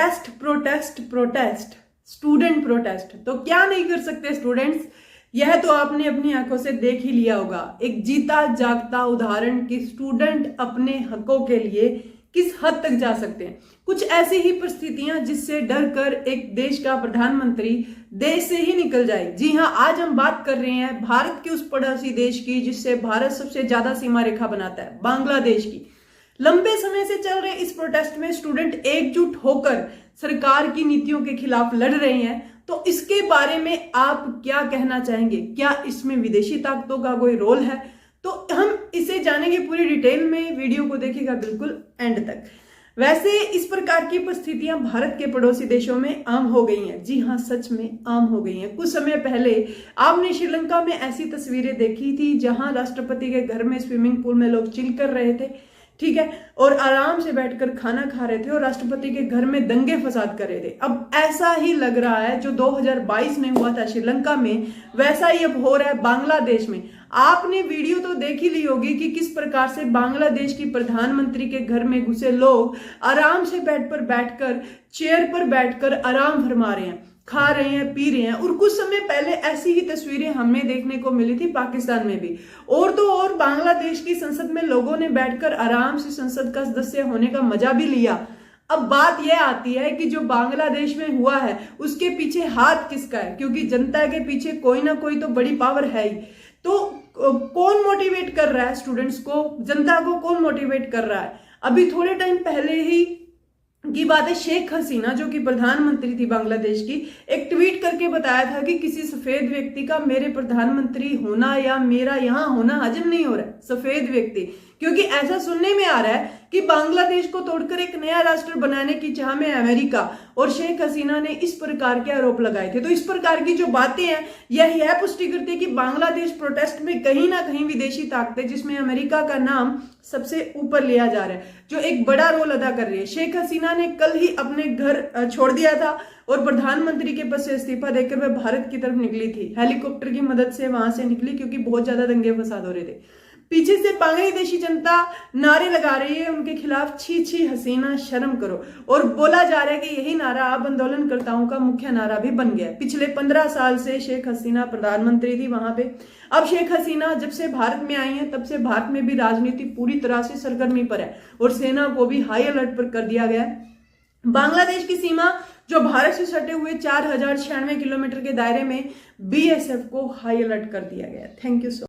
Protest protest protest, student protest. तो क्या नहीं कर सकते स्टूडेंट्स, यह तो आपने अपनी आंखों से देख ही लिया होगा। एक जीता जागता उदाहरण कि स्टूडेंट अपने हकों के लिए किस हद तक जा सकते हैं। कुछ ऐसी ही परिस्थितियां जिससे डर कर एक देश का प्रधानमंत्री देश से ही निकल जाए। जी हां, आज हम बात कर रहे हैं भारत के उस पड़ोसी देश की जिससे भारत सबसे ज्यादा सीमा रेखा बनाता है, बांग्लादेश की। लंबे समय से चल रहे इस प्रोटेस्ट में स्टूडेंट एकजुट होकर सरकार की नीतियों के खिलाफ लड़ रहे हैं। तो इसके बारे में आप क्या कहना चाहेंगे? क्या इसमें विदेशी ताकतों का कोई रोल है? तो हम इसे जानेंगे पूरी डिटेल में। वीडियो को देखिएगा बिल्कुल एंड तक। वैसे इस प्रकार की परिस्थितियां भारत के पड़ोसी देशों में आम हो गई हैं। जी हां, सच में आम हो गई हैं। कुछ समय पहले आपने श्रीलंका में ऐसी तस्वीरें देखी थी जहां राष्ट्रपति के घर में स्विमिंग पूल में लोग चिल कर रहे थे, ठीक है, और आराम से बैठकर खाना खा रहे थे, और राष्ट्रपति के घर में दंगे फसाद कर रहे थे। अब ऐसा ही लग रहा है जो 2022 में हुआ था श्रीलंका में, वैसा ही अब हो रहा है बांग्लादेश में। आपने वीडियो तो देख ही ली होगी कि किस प्रकार से बांग्लादेश की प्रधानमंत्री के घर में घुसे लोग आराम से बेड पर बैठकर, चेयर पर बैठकर आराम फरमा रहे हैं, खा रहे हैं, पी रहे हैं। और कुछ समय पहले ऐसी ही तस्वीरें हमें देखने को मिली थी पाकिस्तान में भी। और तो और बांग्लादेश की संसद में लोगों ने बैठकर आराम से संसद का सदस्य होने का मजा भी लिया। अब बात यह आती है कि जो बांग्लादेश में हुआ है उसके पीछे हाथ किसका है, क्योंकि जनता के पीछे कोई ना कोई तो बड़ी पावर है ही। तो कौन मोटिवेट कर रहा है स्टूडेंट्स को, जनता को कौन मोटिवेट कर रहा है? अभी थोड़े टाइम पहले ही की बात है, शेख हसीना जो कि प्रधानमंत्री थी बांग्लादेश की, एक ट्वीट करके बताया था कि किसी सफेद व्यक्ति का मेरे प्रधानमंत्री होना या मेरा यहां होना हजम नहीं हो रहा है। सफेद व्यक्ति, क्योंकि ऐसा सुनने में आ रहा है कि बांग्लादेश को तोड़कर एक नया राष्ट्र बनाने की चाह में अमेरिका और शेख हसीना ने इस प्रकार के आरोप लगाए थे। तो इस प्रकार की जो बातें हैं यह पुष्टि करती है कि बांग्लादेश प्रोटेस्ट में कहीं ना कहीं विदेशी ताकतें, जिसमें अमेरिका का नाम सबसे ऊपर लिया जा रहा है, जो एक बड़ा रोल अदा कर रही है। शेख हसीना ने कल ही अपने घर छोड़ दिया था और प्रधानमंत्री के पद से इस्तीफा देकर वह भारत की तरफ निकली थी। हेलीकॉप्टर की मदद से वहां से निकली क्योंकि बहुत ज्यादा दंगे फसाद हो रहे थे। पीछे से बांग्लादेशी जनता नारे लगा रही है उनके खिलाफ, छी छी हसीना शर्म करो। और बोला जा रहा है कि यही नारा अब आंदोलनकर्ताओं का मुख्य नारा भी बन गया। पिछले 15 साल से शेख हसीना प्रधानमंत्री थी वहां पे। अब शेख हसीना जब से भारत में आई है तब से भारत में भी राजनीति पूरी तरह से सरगर्मी पर है और सेना को भी हाई अलर्ट पर कर दिया गया है। बांग्लादेश की सीमा जो भारत से सटे हुए 4096 किलोमीटर के दायरे में, बीएसएफ को हाई अलर्ट कर दिया गया। Thank you so